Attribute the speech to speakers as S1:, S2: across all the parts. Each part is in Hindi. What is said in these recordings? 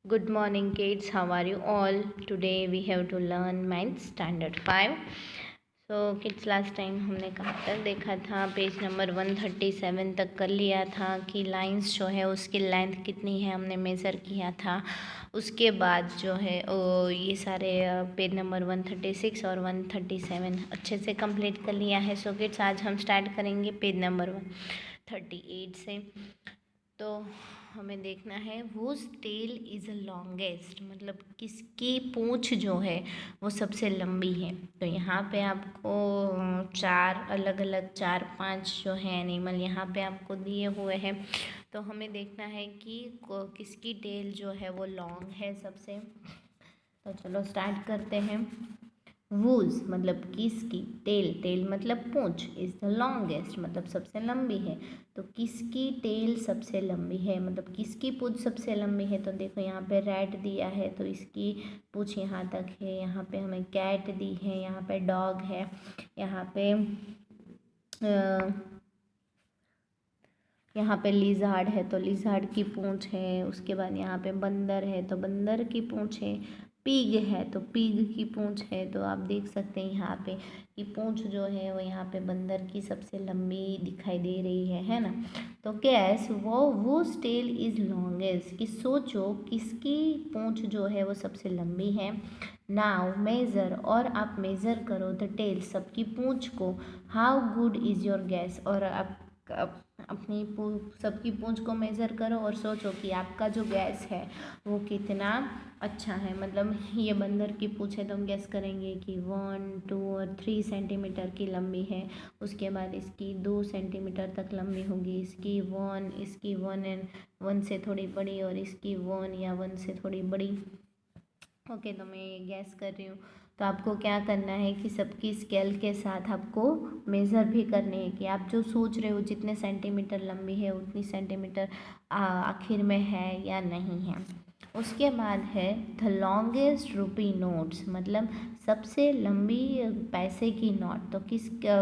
S1: Good morning, kids. How are you all? Today we have to learn Maths Standard 5. So kids last time हमने कहाँ तक देखा था, पेज नंबर 137 तक कर लिया था कि लाइंस जो है उसकी लेंथ कितनी है हमने मेज़र किया था। उसके बाद जो है ये सारे पेज नंबर 136 और 137 अच्छे से कंप्लीट कर लिया है। सो किड्स आज हम स्टार्ट करेंगे पेज नंबर 138 से। तो हमें देखना है whose tail is longest, मतलब किसकी पूँछ जो है वो सबसे लंबी है। तो यहाँ पे आपको चार अलग अलग 4-5 जो है एनिमल यहाँ पे आपको दिए हुए हैं। तो हमें देखना है कि किसकी टेल जो है वो लॉन्ग है सबसे। तो चलो स्टार्ट करते हैं। वूज मतलब किसकी, टेल टेल मतलब पूंछ, इज द लॉन्गेस्ट मतलब सबसे लंबी है। तो किसकी टेल सबसे लंबी है मतलब किसकी पूंछ सबसे लंबी है। तो देखो यहाँ पे रैट दिया है तो इसकी पूंछ यहाँ तक है। यहाँ पे हमें कैट दी है, यहाँ पे डॉग है, यहाँ पे लिज़ार्ड है तो लिज़ार्ड की पूंछ है। उसके बाद यहाँ पे बंदर है तो बंदर की पूंछ है। पिग है तो पिग की पूंछ है। तो आप देख सकते हैं यहाँ पे कि पूंछ जो है वो यहाँ पे बंदर की सबसे लंबी दिखाई दे रही है ना। तो गैस वो टेल इज़ लॉन्गेस्ट, कि सोचो किसकी पूंछ जो है वो सबसे लंबी है। नाउ मेज़र, और आप मेज़र करो द टेल सबकी पूंछ को। How good is your gas, और आप अपनी सबकी पूंछ को मेज़र करो और सोचो कि आपका जो गैस है वो कितना अच्छा है। मतलब ये बंदर की पूंछ है तो हम गैस करेंगे कि 1, 2 और 3 सेंटीमीटर की लंबी है। उसके बाद इसकी 2 सेंटीमीटर तक लंबी होगी, इसकी 1 से थोड़ी बड़ी और इसकी 1 या 1 से थोड़ी बड़ी। ओके, तो मैं ये गैस कर रही हूँ। तो आपको क्या करना है कि सबकी स्केल के साथ आपको मेज़र भी करनी है कि आप जो सोच रहे हो जितने सेंटीमीटर लंबी है उतनी सेंटीमीटर आखिर में है या नहीं है। उसके बाद है द लॉन्गेस्ट रुपी नोट्स, मतलब सबसे लंबी पैसे की नोट। तो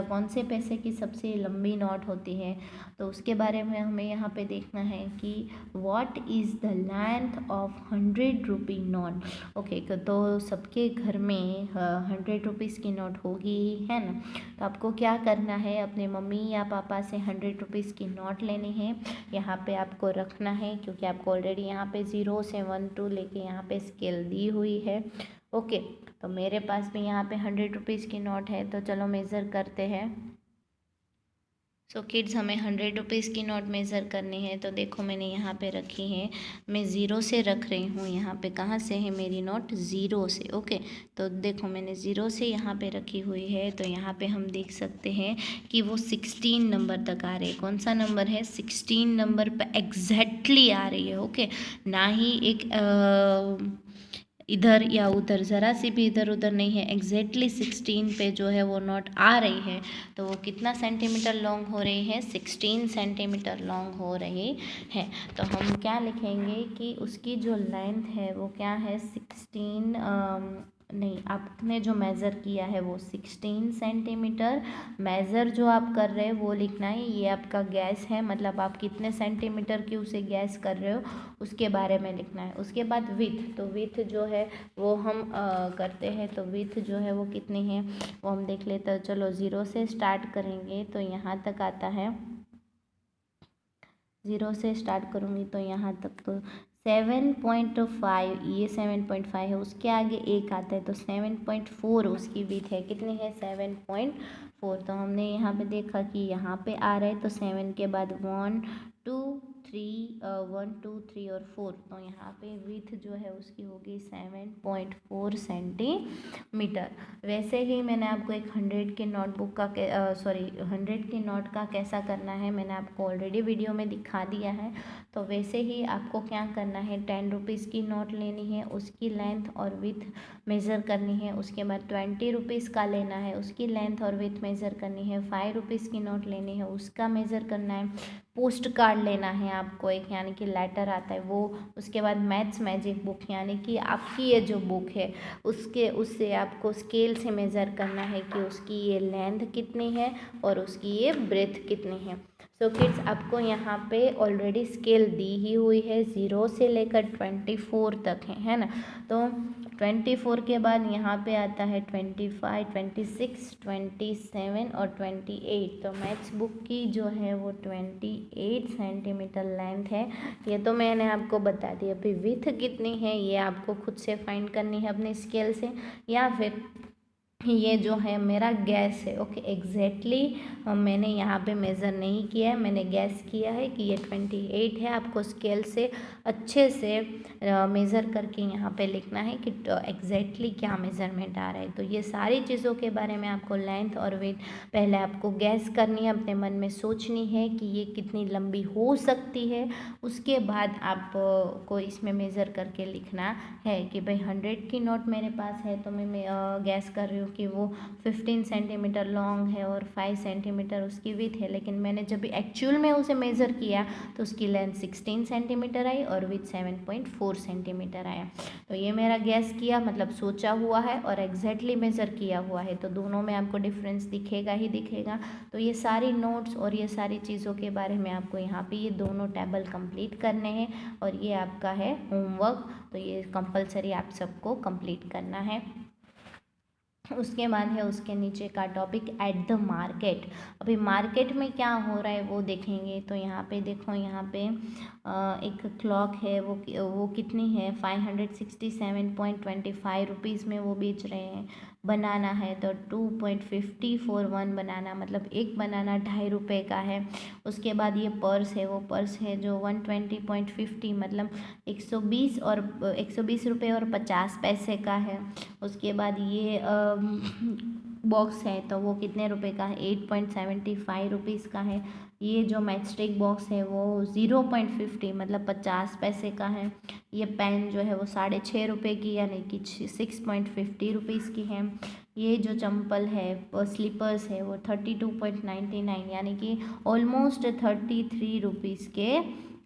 S1: कौन से पैसे की सबसे लंबी नोट होती है तो उसके बारे में हमें यहाँ पे देखना है कि what is the length of 100 rupee note. Okay, तो सबके घर में 100 रुपीज़ की नोट होगी ही है ना। तो आपको क्या करना है, अपने मम्मी या पापा से 100 रुपीज़ की नोट लेनी है। यहाँ पे आपको रखना है क्योंकि आपको ऑलरेडी यहाँ पे 0 से 1, 2 लेके यहाँ पे स्केल दी हुई है। ओके, तो मेरे पास भी यहाँ पे 100 रुपीज़ की नोट है। तो चलो मेज़र करते हैं। सो किड्स हमें 100 रुपीज़ की नोट मेज़र करनी है। तो देखो मैंने यहाँ पे रखी है, मैं ज़ीरो से रख रही हूँ। यहाँ पे कहाँ से है मेरी नोट, ज़ीरो से। ओके, तो देखो मैंने ज़ीरो से यहाँ पे रखी हुई है। तो यहाँ पे हम देख सकते हैं कि वो 16 नंबर तक आ रही है। कौन सा नंबर है, 16 नंबर पे एग्जैक्टली आ रही है। ओके, ना ही एक इधर या उधर, ज़रा सी भी इधर उधर नहीं है। एग्जैक्टली 16 पे जो है वो नोट आ रही है। तो वो कितना सेंटीमीटर लॉन्ग हो रही है, 16 सेंटीमीटर लॉन्ग हो रही है। तो हम क्या लिखेंगे कि उसकी जो लेंथ है वो क्या है, 16 नहीं, आपने जो मेज़र किया है वो 16 सेंटीमीटर। मेज़र जो आप कर रहे हैं वो लिखना है। ये आपका गैस है, मतलब आप कितने सेंटीमीटर की उसे गैस कर रहे हो उसके बारे में लिखना है। उसके बाद विथ, तो विथ जो है वो हम करते हैं। तो विथ जो है वो कितनी है वो हम देख लेते हैं। चलो 0 से स्टार्ट करेंगे तो यहाँ तक आता है। 0 से स्टार्ट करूँगी तो यहाँ तक तो 7.5, ये 7.5 है। उसके आगे एक आता है तो 7.4 उसकी विथ है। कितनी है, 7.4। तो हमने यहाँ पे देखा कि यहाँ पे आ रहा है तो 7 के बाद 1, 2, 3, 1, 2, 3 और 4। तो यहाँ पे विथ जो है उसकी होगी 7.4 सेंटीमीटर। वैसे ही मैंने आपको एक 100 के नोटबुक का 100 की नोट का कैसा करना है मैंने आपको ऑलरेडी वीडियो में दिखा दिया है। तो वैसे ही आपको क्या करना है, 10 रुपीज़ की नोट लेनी है, उसकी लेंथ और विथ मेज़र करनी है। उसके बाद 20 रुपीज़ का लेना है, उसकी लेंथ और विथ मेज़र करनी है। 5 रुपीज़ की नोट लेनी है, उसका मेज़र करना है। पोस्ट कार्ड लेना है आपको एक, यानी कि लेटर आता है वो। उसके बाद मैथ्स मैजिक बुक, यानी कि आपकी ये जो बुक है उससे आपको स्केल से मेज़र करना है कि उसकी ये लेंथ कितनी है और उसकी ये ब्रेथ कितनी है। सो किड्स आपको यहाँ पे ऑलरेडी स्केल दी ही हुई है, 0 से लेकर 24 तक है ना। तो 24 के बाद यहाँ पे आता है 25, 26, 27 और 28। तो मैथ्स बुक की जो है वो 28 सेंटीमीटर लेंथ है। ये तो मैंने आपको बता दी। अभी विथ कितनी है ये आपको खुद से फाइंड करनी है अपने स्केल से, या फिर ये जो है मेरा गैस है। ओके, एग्जैक्टली मैंने यहाँ पे मेज़र नहीं किया है, मैंने गैस किया है कि ये 28 है। आपको स्केल से अच्छे से मेज़र करके यहाँ पे लिखना है कि एग्जैक्टली क्या मेज़रमेंट आ रहा है। तो ये सारी चीज़ों के बारे में आपको लेंथ और वेट पहले आपको गैस करनी है, अपने मन में सोचनी है कि ये कितनी लंबी हो सकती है। उसके बाद आप को इसमें मेज़र करके लिखना है कि भाई 100 की नोट मेरे पास है, तो मैं गैस कर रही हूँ कि वो 15 सेंटीमीटर लॉन्ग है और 5 सेंटीमीटर उसकी विथ है। लेकिन मैंने जब एक्चुअल में उसे मेज़र किया तो उसकी लेंथ 16 सेंटीमीटर आई और विथ 7.4 सेंटीमीटर आया। तो ये मेरा गैस किया मतलब सोचा हुआ है और एग्जैक्टली मेज़र किया हुआ है, तो दोनों में आपको डिफरेंस दिखेगा ही दिखेगा। तो ये सारी नोट्स और ये सारी चीज़ों के बारे में आपको यहाँ पे ये दोनों टेबल कंप्लीट करने हैं और ये आपका है होमवर्क। तो ये कंपलसरी आप सबको कंप्लीट करना है। उसके बाद है उसके नीचे का टॉपिक एट द मार्केट। अभी मार्केट में क्या हो रहा है वो देखेंगे। तो यहाँ पे देखो, यहाँ पे एक क्लॉक है, वो कितनी है 567.25 रुपीज़ में वो बेच रहे हैं। बनाना है तो 2.50 for 1 बनाना, मतलब एक बनाना 2.5 रुपये का है। उसके बाद ये पर्स है, वो पर्स है जो 120.50 मतलब 120 रुपये और 50 पैसे का है। उसके बाद ये बॉक्स है तो वो कितने रुपए का है 8.75 रुपीज़ का है। ये जो मैचस्टिक बॉक्स है वो 0.50 मतलब 50 पैसे का है। ये पेन जो है वो 6.5 रुपये की यानी कि 6.50 रुपीज़ की है। ये जो चंपल है स्लीपर्स है वो 32.99 यानी कि ऑलमोस्ट 33 रुपीज़ के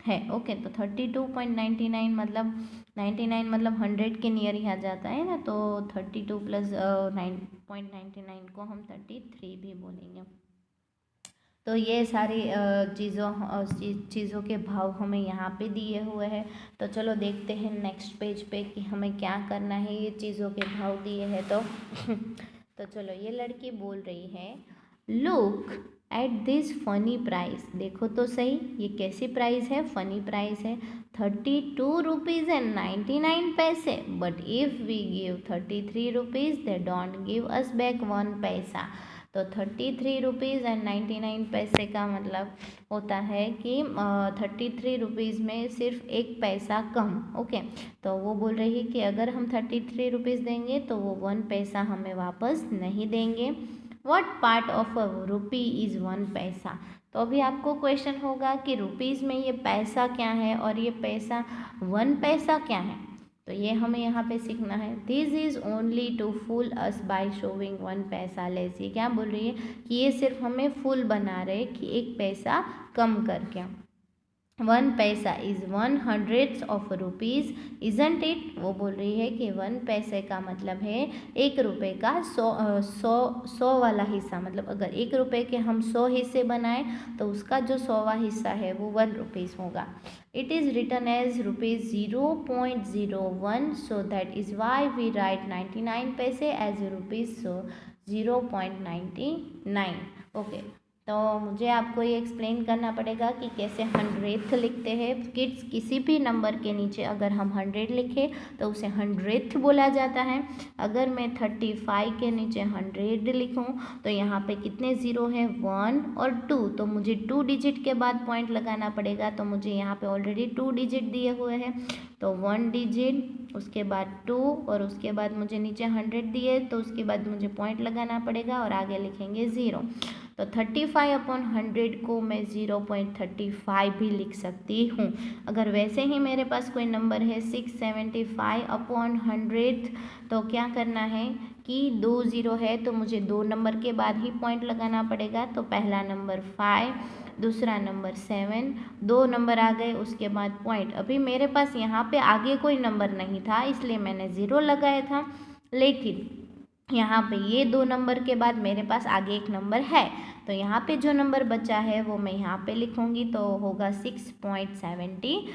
S1: है। ओके, तो 32.99 मतलब 99 मतलब 100 के नियर ही आ जाता है ना। तो 32 प्लस 9.99 को हम 33 भी बोलेंगे। तो ये सारी चीज़ों के भाव हमें यहाँ पे दिए हुए हैं। तो चलो देखते हैं नेक्स्ट पेज पे कि हमें क्या करना है। ये चीज़ों के भाव दिए हैं तो तो चलो, ये लड़की बोल रही है look at this funny price. देखो तो सही ये कैसी प्राइस है, फनी प्राइस है 32 rupees and 99 paise. But if we give 33 rupees they don't give us back 1 paisa. तो 33 रुपीज़ एंड 99 पैसे का मतलब होता है कि 33 रुपीज़ में सिर्फ 1 पैसा कम। ओके, तो वो बोल रही है कि अगर हम 33 रुपीज़ देंगे तो वो 1 पैसा हमें वापस नहीं देंगे। What part of a rupee is 1 paisa. तो अभी आपको क्वेश्चन होगा कि रुपीज़ में ये पैसा क्या है और ये पैसा 1 पैसा क्या है। तो ये हमें यहाँ पे सीखना है। This is only to fool us by showing 1 paisa less. ये क्या बोल रही है कि ये सिर्फ हमें फुल बना रहे कि 1 पैसा कम करके। 1 पैसा is 1/100 of rupees isn't it. वो बोल रही है कि 1 पैसे का मतलब है 1 रुपये का 100 वाला हिस्सा। मतलब अगर 1 रुपये के हम 100 हिस्से बनाएं तो उसका जो 100वां हिस्सा है वो 1 रुपीज़ होगा। It is written as rupees 0.01, so that is why we write 99 paise as rupees 0.99। Okay, तो मुझे आपको ये एक्सप्लेन करना पड़ेगा कि कैसे 100th लिखते हैं। किड्स, किसी भी नंबर के नीचे अगर हम 100 लिखें तो उसे 100th बोला जाता है। अगर मैं 35 के नीचे 100 लिखूं तो यहाँ पे कितने ज़ीरो हैं 1 और 2, तो मुझे 2 डिजिट के बाद पॉइंट लगाना पड़ेगा। तो मुझे यहाँ पे ऑलरेडी 2 डिजिट दिए हुए हैं, तो 1 डिजिट उसके बाद 2 और उसके बाद मुझे नीचे 100 दिए तो उसके बाद मुझे पॉइंट लगाना पड़ेगा और आगे लिखेंगे 0। तो 35/100 को मैं 0.35 भी लिख सकती हूँ। अगर वैसे ही मेरे पास कोई नंबर है 675/100 तो क्या करना है कि 2 ज़ीरो है तो मुझे 2 नंबर के बाद ही पॉइंट लगाना पड़ेगा। तो पहला नंबर 5, दूसरा नंबर 7, 2 नंबर आ गए उसके बाद पॉइंट। अभी मेरे पास यहाँ पे आगे कोई नंबर नहीं था इसलिए मैंने 0 लगाया था, लेकिन यहाँ पे ये 2 नंबर के बाद मेरे पास आगे एक नंबर है तो यहाँ पे जो नंबर बचा है वो मैं यहाँ पे लिखूँगी, तो होगा 6.75।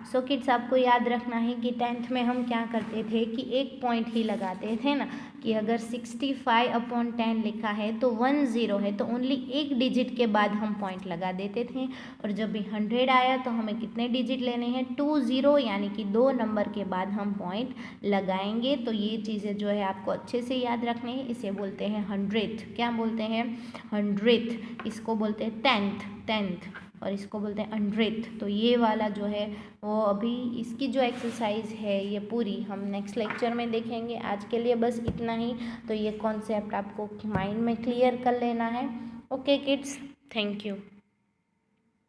S1: सो किड्स आपको याद रखना है कि 10th में हम क्या करते थे कि एक पॉइंट ही लगाते थे ना, कि अगर 65/10 लिखा है तो 10 है तो ओनली एक डिजिट के बाद हम पॉइंट लगा देते थे। और जब भी 100 आया तो हमें कितने डिजिट लेने हैं, 20, यानी कि 2 नंबर के बाद हम पॉइंट लगाएंगे। तो ये चीज़ें जो है आपको अच्छे से याद रखनी है। इसे बोलते हैं 100th, क्या बोलते हैं 100th, इसको बोलते हैं 10th और इसको बोलते हैं 100th। तो ये वाला जो है वो अभी इसकी जो एक्सरसाइज है ये पूरी हम नेक्स्ट लेक्चर में देखेंगे। आज के लिए बस इतना ही। तो ये कॉन्सेप्ट आपको माइंड में क्लियर कर लेना है। Okay kids, thank you.